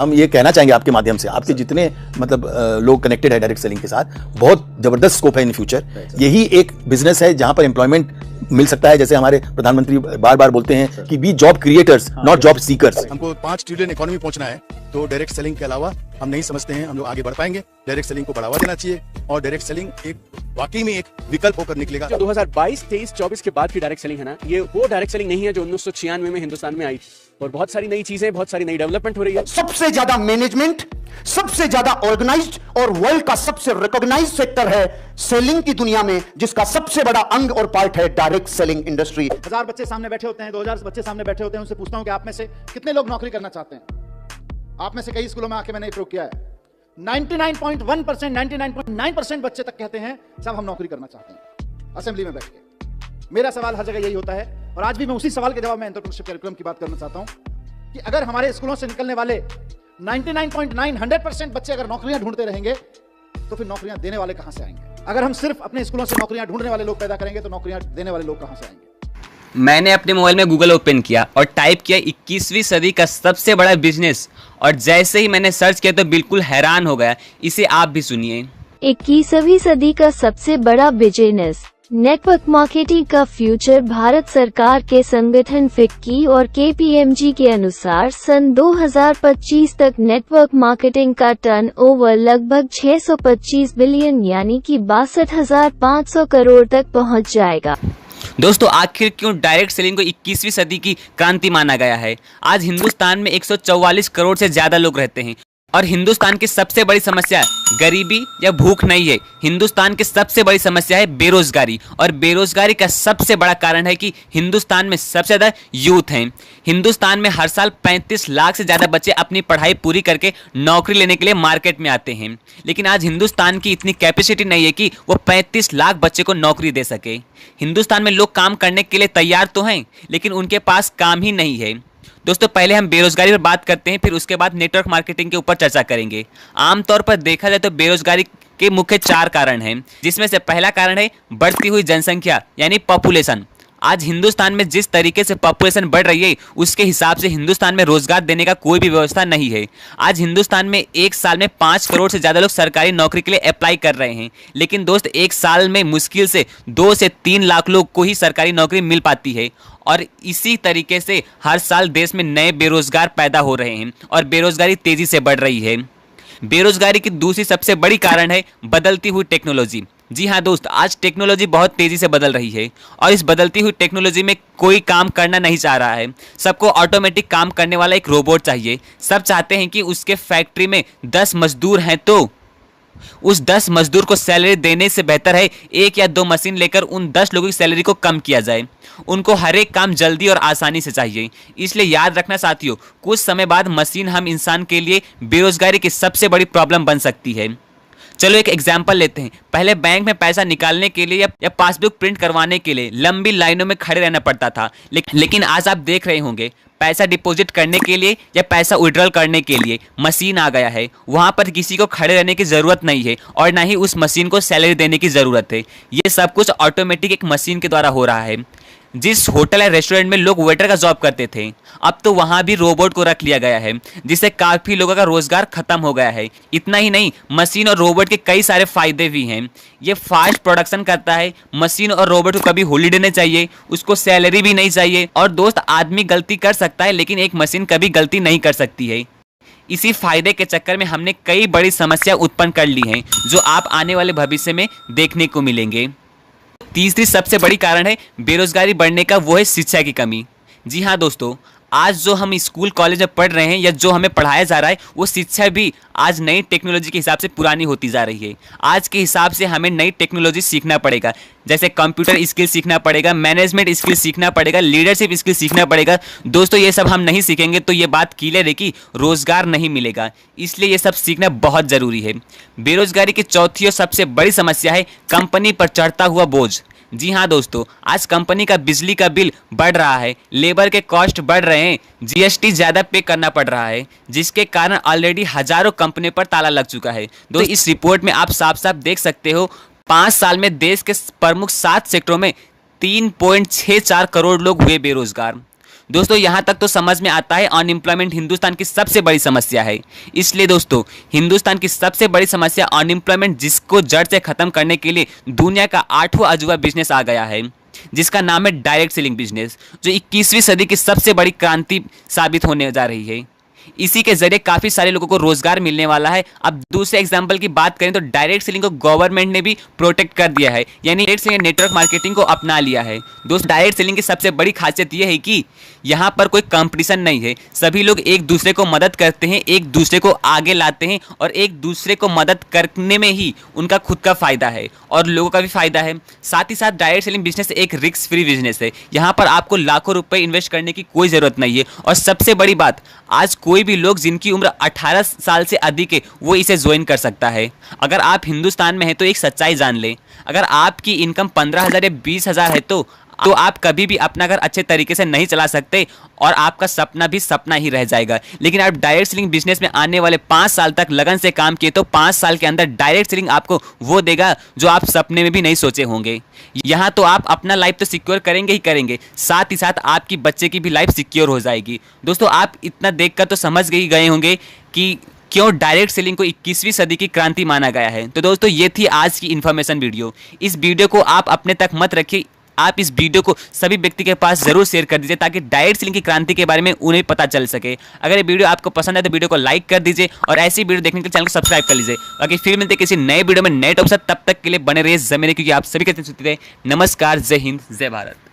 हम ये कहना चाहेंगे आपके माध्यम से, आपके जितने मतलब लोग कनेक्टेड है डायरेक्ट सेलिंग के साथ, बहुत जबरदस्त स्कोप है इन फ्यूचर। यही एक बिजनेस है जहां पर एम्प्लॉयमेंट मिल सकता है। जैसे हमारे प्रधानमंत्री बार बार बोलते हैं कि be job creators not job seekers. हमको 5 ट्रिलियन इकोनॉमी पहुंचना है, तो डायरेक्ट सेलिंग के अलावा हम नहीं समझते हैं हम लोग आगे बढ़ पाएंगे। डायरेक्ट सेलिंग को बढ़ावा देना चाहिए और डायरेक्ट सेलिंग एक वाकई में एक विकल्प होकर निकलेगा। 2022, 23, 24 के बाद की डायरेक्ट सेलिंग है ना, ये वो डायरेक्ट सेलिंग नहीं है जो 1996 में हिंदुस्तान में आई और बहुत सारी नई चीजें, बहुत सारी नई डेवलपमेंट हो रही है। सबसे ज्यादा मैनेजमेंट, सबसे ज्यादा ऑर्गेनाइज्ड और वर्ल्ड का सबसे रिकॉग्नाइज्ड सेक्टर है सेलिंग की दुनिया में, जिसका सबसे बड़ा अंग और पार्ट है डायरेक्ट सेलिंग इंडस्ट्री। 1000 बच्चे सामने बैठे होते हैं, 2000 बच्चे सामने बैठे होते हैं, उनसे पूछता हूं कि आप में से कितने लोग नौकरी करना चाहते हैं। आप में से कई स्कूलों में आके मैंने प्रयोग किया है, 99.1%, 99.9% बच्चे तक कहते हैं साहब हम नौकरी करना चाहते हैं असेंबली में बैठ के। मेरा सवाल हर जगह यही होता है और आज भी मैं उसी सवाल के जवाब में एंटरप्रेन्योरशिप करिकुलम की बात करना चाहता हूं कि अगर हमारे स्कूलों से निकलने वाले 99.9, 100% बच्चे अगर नौकरियां ढूंढते रहेंगे तो फिर नौकरियां देने वाले कहां से आएंगे। अगर हम सिर्फ अपने स्कूलों से नौकरियां ढूंढने वाले लोग पैदा करेंगे तो नौकरियां देने वाले लोग कहां से आएंगे। मैंने अपने मोबाइल में गूगल ओपन किया और टाइप किया 21वीं सदी का सबसे बड़ा बिजनेस, और जैसे ही मैंने सर्च किया तो बिल्कुल हैरान हो गया। इसे आप भी सुनिए। 21वीं सदी का सबसे बड़ा बिजनेस नेटवर्क मार्केटिंग का फ्यूचर। भारत सरकार के संगठन फिक्की और KPMG के अनुसार सन 2025 तक नेटवर्क मार्केटिंग का टर्नओवर लगभग 625 बिलियन यानी कि 62,500 करोड़ तक पहुंच जाएगा। दोस्तों, आखिर क्यों डायरेक्ट सेलिंग को 21वीं सदी की क्रांति माना गया है? आज हिंदुस्तान में 144 करोड़ से ज्यादा लोग रहते हैं और हिंदुस्तान की सबसे बड़ी समस्या गरीबी या भूख नहीं है। हिंदुस्तान की सबसे बड़ी समस्या है बेरोजगारी, और बेरोजगारी का सबसे बड़ा कारण है कि हिंदुस्तान में सबसे ज़्यादा यूथ हैं। हिंदुस्तान में हर साल 35 लाख से ज़्यादा बच्चे अपनी पढ़ाई पूरी करके नौकरी लेने के लिए मार्केट में आते हैं, लेकिन आज हिंदुस्तान की इतनी कैपेसिटी नहीं है कि वो 35 लाख बच्चे को नौकरी दे सके। हिंदुस्तान में लोग काम करने के लिए तैयार तो हैं, लेकिन उनके पास काम ही नहीं है। दोस्तों, पहले हम बेरोजगारी पर बात करते हैं, फिर उसके बाद नेटवर्क मार्केटिंग के ऊपर चर्चा करेंगे। आमतौर पर देखा जाए तो बेरोजगारी के मुख्य 4 कारण हैं, जिसमें से पहला कारण है बढ़ती हुई जनसंख्या यानी पॉपुलेशन। आज हिंदुस्तान में जिस तरीके से पॉपुलेशन बढ़ रही है उसके हिसाब से हिंदुस्तान में रोजगार देने का कोई भी व्यवस्था नहीं है। आज हिंदुस्तान में एक साल में 5 करोड़ से ज़्यादा लोग सरकारी नौकरी के लिए अप्लाई कर रहे हैं, लेकिन दोस्त एक साल में मुश्किल से 2 से 3 लाख लोग को ही सरकारी नौकरी मिल पाती है। और इसी तरीके से हर साल देश में नए बेरोजगार पैदा हो रहे हैं और बेरोजगारी तेजी से बढ़ रही है। बेरोजगारी की दूसरी सबसे बड़ी कारण है बदलती हुई टेक्नोलॉजी। जी हाँ दोस्त, आज टेक्नोलॉजी बहुत तेज़ी से बदल रही है और इस बदलती हुई टेक्नोलॉजी में कोई काम करना नहीं चाह रहा है। सबको ऑटोमेटिक काम करने वाला एक रोबोट चाहिए। सब चाहते हैं कि उसके फैक्ट्री में 10 मजदूर हैं तो उस 10 मजदूर को सैलरी देने से बेहतर है 1 या 2 मशीन लेकर उन 10 लोगों की सैलरी को कम किया जाए। उनको हर एक काम जल्दी और आसानी से चाहिए। इसलिए याद रखना साथियों, कुछ समय बाद मशीन हम इंसान के लिए बेरोजगारी की सबसे बड़ी प्रॉब्लम बन सकती है। चलो एक एग्जाम्पल लेते हैं। पहले बैंक में पैसा निकालने के लिए या पासबुक प्रिंट करवाने के लिए लंबी लाइनों में खड़े रहना पड़ता था, लेकिन आज आप देख रहे होंगे पैसा डिपॉजिट करने के लिए या पैसा विड्रॉल करने के लिए मशीन आ गया है। वहाँ पर किसी को खड़े रहने की ज़रूरत नहीं है और ना ही उस मशीन को सैलरी देने की ज़रूरत है। ये सब कुछ ऑटोमेटिक एक मशीन के द्वारा हो रहा है। जिस होटल या रेस्टोरेंट में लोग वेटर का जॉब करते थे, अब तो वहाँ भी रोबोट को रख लिया गया है, जिससे काफ़ी लोगों का रोजगार खत्म हो गया है। इतना ही नहीं, मशीन और रोबोट के कई सारे फायदे भी हैं। ये फास्ट प्रोडक्शन करता है। मशीन और रोबोट को कभी हॉलीडे नहीं चाहिए, उसको सैलरी भी नहीं चाहिए। और दोस्त, आदमी गलती कर सकता है लेकिन एक मशीन कभी गलती नहीं कर सकती है। इसी फायदे के चक्कर में हमने कई बड़ी समस्या उत्पन्न कर ली हैं, जो आप आने वाले भविष्य में देखने को मिलेंगे। तीसरी सबसे बड़ी कारण है बेरोजगारी बढ़ने का, वो है शिक्षा की कमी। जी हाँ दोस्तों, आज जो हम स्कूल कॉलेज में पढ़ रहे हैं या जो हमें पढ़ाया जा रहा है, वो शिक्षा भी आज नई टेक्नोलॉजी के हिसाब से पुरानी होती जा रही है। आज के हिसाब से हमें नई टेक्नोलॉजी सीखना पड़ेगा, जैसे कंप्यूटर स्किल सीखना पड़ेगा, मैनेजमेंट स्किल सीखना पड़ेगा, लीडरशिप स्किल सीखना पड़ेगा। दोस्तों, ये सब हम नहीं सीखेंगे तो ये बात क्लियर है कि रोजगार नहीं मिलेगा। इसलिए ये सब सीखना बहुत ज़रूरी है। बेरोजगारी की चौथी और सबसे बड़ी समस्या है कंपनी पर चढ़ता हुआ बोझ। जी हाँ दोस्तों, आज कंपनी का बिजली का बिल बढ़ रहा है, लेबर के कॉस्ट बढ़ रहे हैं, GST ज़्यादा पे करना पड़ रहा है, जिसके कारण ऑलरेडी हजारों कंपनी पर ताला लग चुका है। दोस्तों, इस रिपोर्ट में आप साफ साफ देख सकते हो 5 साल में देश के प्रमुख 7 सेक्टरों में 3.64 करोड़ लोग हुए बेरोजगार। दोस्तों यहाँ तक तो समझ में आता है अनएम्प्लॉयमेंट हिंदुस्तान की सबसे बड़ी समस्या है। इसलिए दोस्तों हिंदुस्तान की सबसे बड़ी समस्या अनएम्प्लॉयमेंट, जिसको जड़ से खत्म करने के लिए दुनिया का 8वां अजूबा बिजनेस आ गया है, जिसका नाम है डायरेक्ट सेलिंग बिजनेस, जो 21वीं सदी की सबसे बड़ी क्रांति साबित होने जा रही है। इसी के जरिए काफी सारे लोगों को रोजगार मिलने वाला है। अब दूसरे एग्जांपल की बात करें तो डायरेक्ट सेलिंग को गवर्नमेंट ने भी प्रोटेक्ट कर दिया है, यानी डायरेक्ट सेलिंग नेटवर्क मार्केटिंग को अपना लिया है। दोस्त डायरेक्ट सेलिंग की सबसे बड़ी खासियत यह है कि यहाँ पर कोई कंपटीशन नहीं है, सभी लोग एक दूसरे को मदद करते हैं, एक दूसरे को आगे लाते हैं और एक दूसरे को मदद करने में ही उनका खुद का फायदा है और लोगों का भी फायदा है। साथ ही साथ डायरेक्ट सेलिंग बिजनेस एक रिस्क फ्री बिजनेस है, यहाँ पर आपको लाखों रुपए इन्वेस्ट करने की कोई जरूरत नहीं है। और सबसे बड़ी बात, आज कोई भी लोग जिनकी उम्र 18 साल से अधिक है वो इसे ज्वाइन कर सकता है। अगर आप हिंदुस्तान में हैं तो एक सच्चाई जान लें, अगर आपकी इनकम 15,000 या 20,000 है तो आप कभी भी अपना घर अच्छे तरीके से नहीं चला सकते और आपका सपना भी सपना ही रह जाएगा। लेकिन आप डायरेक्ट सेलिंग बिजनेस में आने वाले 5 साल तक लगन से काम किए तो 5 साल के अंदर डायरेक्ट सेलिंग आपको वो देगा जो आप सपने में भी नहीं सोचे होंगे। यहाँ तो आप अपना लाइफ तो सिक्योर करेंगे ही करेंगे, साथ ही साथ आपकी बच्चे की भी लाइफ सिक्योर हो जाएगी। दोस्तों आप इतना देखकर तो समझ गए होंगे कि क्यों डायरेक्ट सेलिंग को 21वीं सदी की क्रांति माना गया है। तो दोस्तों ये थी आज की इन्फॉर्मेशन वीडियो। इस वीडियो को आप अपने तक मत रखिए, आप इस वीडियो को सभी व्यक्ति के पास जरूर शेयर कर दीजिए ताकि डायरेक्ट सेलिंग की क्रांति के बारे में उन्हें पता चल सके। अगर ये वीडियो आपको पसंद है तो वीडियो को लाइक कर दीजिए और ऐसी वीडियो देखने के लिए चैनल को सब्सक्राइब कर लीजिए। बाकी फिर मिलते हैं किसी नए वीडियो में नए टॉपिक से, तब तक के लिए बने रहिए जमीन, क्योंकि आप सभी कहते हैं। नमस्कार, जय हिंद, जय भारत।